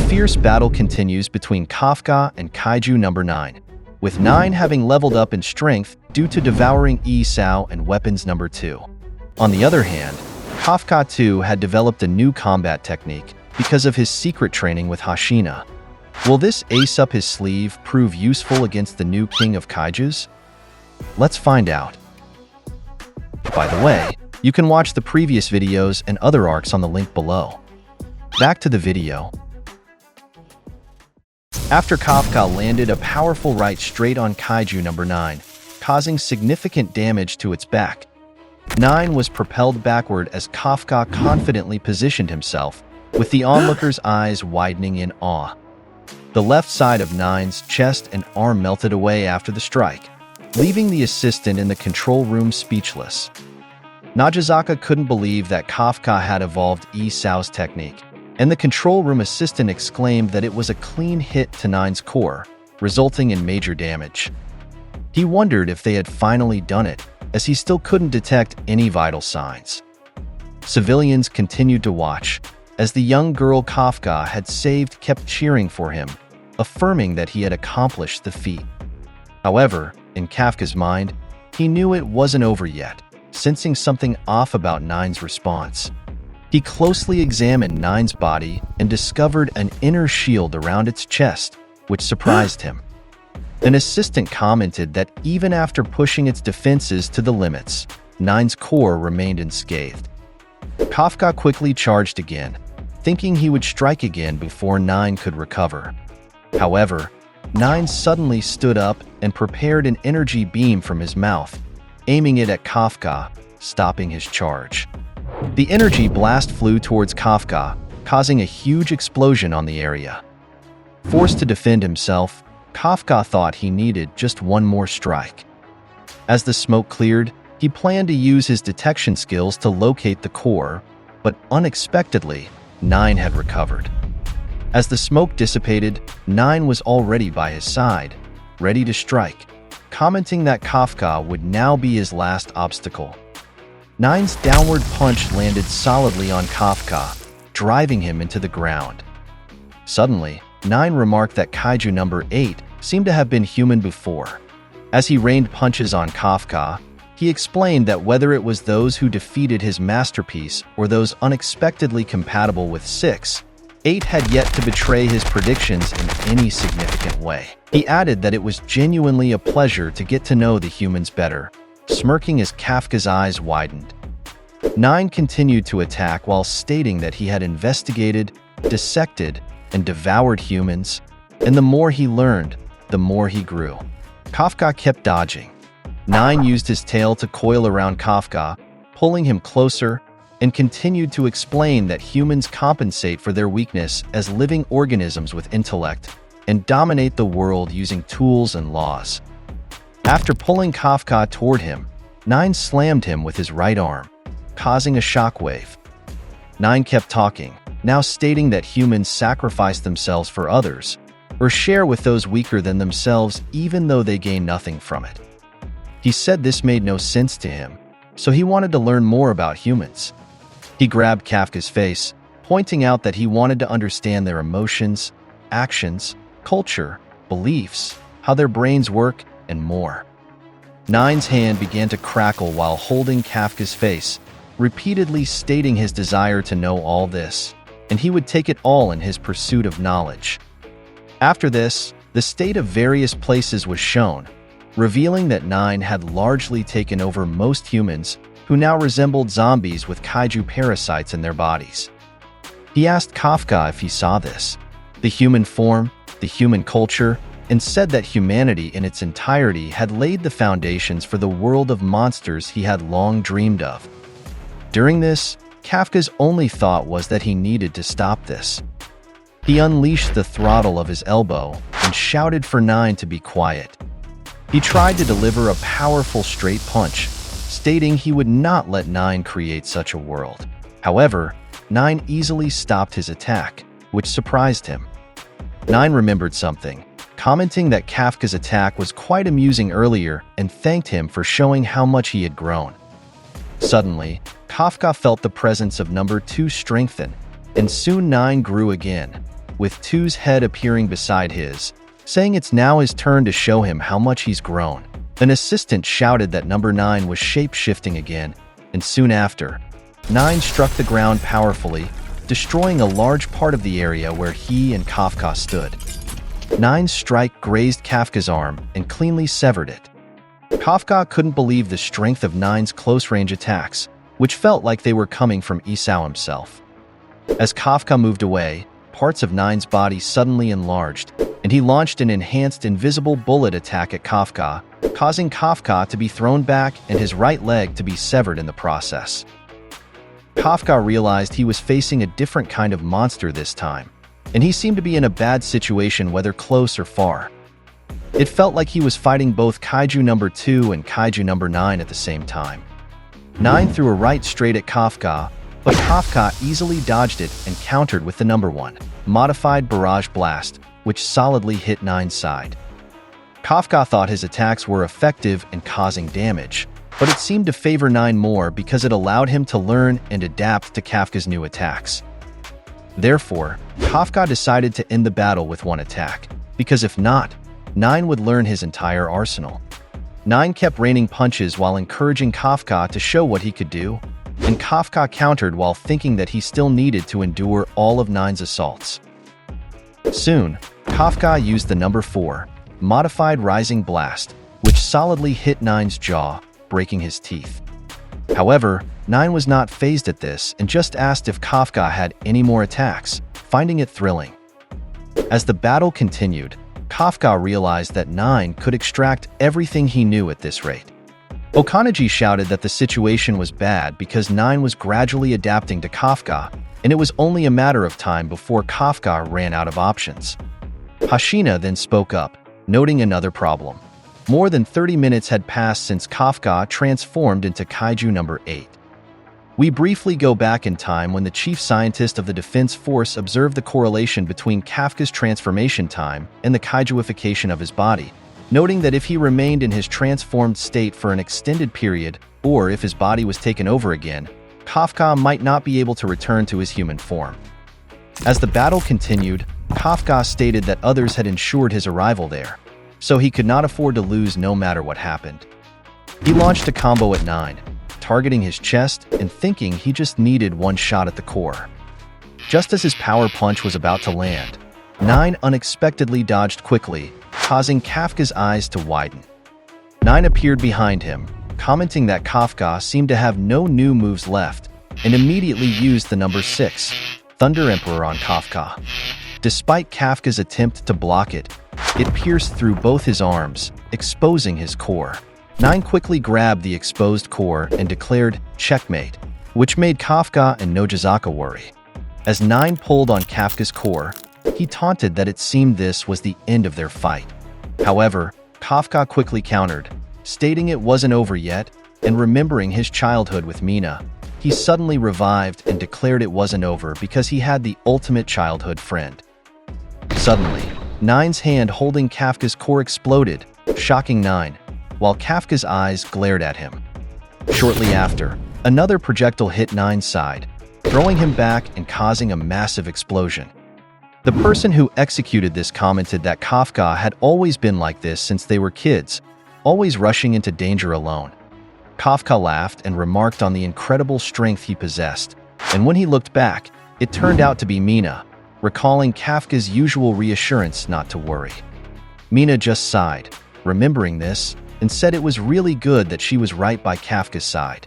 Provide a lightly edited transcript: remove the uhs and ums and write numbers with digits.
fierce battle continues between Kafka and Kaiju No. 9, with 9 having leveled up in strength due to devouring Sao and weapons No. 2. On the other hand, Kafka too had developed a new combat technique because of his secret training with Hashina. Will this ace up his sleeve prove useful against the new king of kaijus? Let's find out. By the way, you can watch the previous videos and other arcs on the link below. Back to the video. After Kafka landed a powerful right straight on Kaiju No. 9, causing significant damage to its back, 9 was propelled backward as Kafka confidently positioned himself, with the onlooker's eyes widening in awe. The left side of 9's chest and arm melted away after the strike, leaving the assistant in the control room speechless. Najizaka couldn't believe that Kafka had evolved Sao's technique, and the control room assistant exclaimed that it was a clean hit to 9's core, resulting in major damage. He wondered if they had finally done it, as he still couldn't detect any vital signs. Civilians continued to watch, as the young girl Kafka had saved kept cheering for him, affirming that he had accomplished the feat. However, in Kafka's mind, he knew it wasn't over yet, sensing something off about 9's response. He closely examined 9's body and discovered an inner shield around its chest, which surprised him. An assistant commented that even after pushing its defenses to the limits, 9's core remained unscathed. Kafka quickly charged again, thinking he would strike again before 9 could recover. However, 9 suddenly stood up and prepared an energy beam from his mouth, aiming it at Kafka, stopping his charge. The energy blast flew towards Kafka, causing a huge explosion on the area. Forced to defend himself, Kafka thought he needed just one more strike. As the smoke cleared, he planned to use his detection skills to locate the core, but unexpectedly, 9 had recovered. As the smoke dissipated, 9 was already by his side, ready to strike, commenting that Kafka would now be his last obstacle. 9's downward punch landed solidly on Kafka, driving him into the ground. Suddenly, 9 remarked that Kaiju No. 8 seemed to have been human before. As he rained punches on Kafka, he explained that whether it was those who defeated his masterpiece or those unexpectedly compatible with 6, 8 had yet to betray his predictions in any significant way. He added that it was genuinely a pleasure to get to know the humans better, smirking as Kafka's eyes widened. 9 continued to attack while stating that he had investigated, dissected, and devoured humans, and the more he learned, the more he grew. Kafka kept dodging. 9 used his tail to coil around Kafka, pulling him closer, and continued to explain that humans compensate for their weakness as living organisms with intellect and dominate the world using tools and laws. After pulling Kafka toward him, 9 slammed him with his right arm, causing a shockwave. 9 kept talking, now stating that humans sacrifice themselves for others, or share with those weaker than themselves even though they gain nothing from it. He said this made no sense to him, so he wanted to learn more about humans. He grabbed Kafka's face, pointing out that he wanted to understand their emotions, actions, culture, beliefs, how their brains work, and more. 9's hand began to crackle while holding Kafka's face, repeatedly stating his desire to know all this, and he would take it all in his pursuit of knowledge. After this, the state of various places was shown, revealing that 9 had largely taken over most humans, who now resembled zombies with kaiju parasites in their bodies. He asked Kafka if he saw this, the human form, the human culture, and said that humanity in its entirety had laid the foundations for the world of monsters he had long dreamed of. During this, Kafka's only thought was that he needed to stop this. He unleashed the throttle of his elbow and shouted for 9 to be quiet. He tried to deliver a powerful straight punch, stating he would not let 9 create such a world. However, 9 easily stopped his attack, which surprised him. 9 remembered something, commenting that Kafka's attack was quite amusing earlier and thanked him for showing how much he had grown. Suddenly, Kafka felt the presence of No. 2 strengthen, and soon 9 grew again. with 2's head appearing beside his, saying it's now his turn to show him how much he's grown. An assistant shouted that number 9 was shape-shifting again, and soon after, 9 struck the ground powerfully, destroying a large part of the area where he and Kafka stood. 9's strike grazed Kafka's arm and cleanly severed it. Kafka couldn't believe the strength of 9's close-range attacks, which felt like they were coming from Isao himself. As Kafka moved away, parts of 9's body suddenly enlarged, and he launched an enhanced invisible bullet attack at Kafka, causing Kafka to be thrown back and his right leg to be severed in the process. Kafka realized he was facing a different kind of monster this time, and he seemed to be in a bad situation whether close or far. It felt like he was fighting both Kaiju number 2 and Kaiju number 9 at the same time. 9 threw a right straight at Kafka, but Kafka easily dodged it and countered with the number 1 modified barrage blast, which solidly hit 9's side. Kafka thought his attacks were effective and causing damage, but it seemed to favor 9 more because it allowed him to learn and adapt to Kafka's new attacks. Therefore, Kafka decided to end the battle with one attack, because if not, 9 would learn his entire arsenal. 9 kept raining punches while encouraging Kafka to show what he could do, and Kafka countered while thinking that he still needed to endure all of 9's assaults. Soon, Kafka used the number 4 modified rising blast, which solidly hit 9's jaw, breaking his teeth. However, 9 was not fazed at this and just asked if Kafka had any more attacks, finding it thrilling. As the battle continued, Kafka realized that 9 could extract everything he knew at this rate. Okanaji shouted that the situation was bad because 9 was gradually adapting to Kafka, and it was only a matter of time before Kafka ran out of options. Hashina then spoke up, noting another problem. More than 30 minutes had passed since Kafka transformed into Kaiju number 8. We briefly go back in time when the chief scientist of the Defense Force observed the correlation between Kafka's transformation time and the Kaijuification of his body, noting that if he remained in his transformed state for an extended period, or if his body was taken over again, Kafka might not be able to return to his human form. As the battle continued, Kafka stated that others had ensured his arrival there, so he could not afford to lose no matter what happened. He launched a combo at 9, targeting his chest and thinking he just needed one shot at the core. Just as his power punch was about to land, 9 unexpectedly dodged quickly, causing Kafka's eyes to widen. 9 appeared behind him, commenting that Kafka seemed to have no new moves left, and immediately used the number 6, Thunder Emperor on Kafka. Despite Kafka's attempt to block it, it pierced through both his arms, exposing his core. 9 quickly grabbed the exposed core and declared checkmate, which made Kafka and Nojizaka worry. As 9 pulled on Kafka's core, he taunted that it seemed this was the end of their fight. However, Kafka quickly countered, stating it wasn't over yet, and remembering his childhood with Mina, he suddenly revived and declared it wasn't over because he had the ultimate childhood friend. Suddenly, 9's hand holding Kafka's core exploded, shocking 9, while Kafka's eyes glared at him. Shortly after, another projectile hit 9's side, throwing him back and causing a massive explosion. The person who executed this commented that Kafka had always been like this since they were kids, always rushing into danger alone. Kafka laughed and remarked on the incredible strength he possessed, and when he looked back, it turned out to be Mina, recalling Kafka's usual reassurance not to worry. Mina just sighed, remembering this, and said it was really good that she was right by Kafka's side.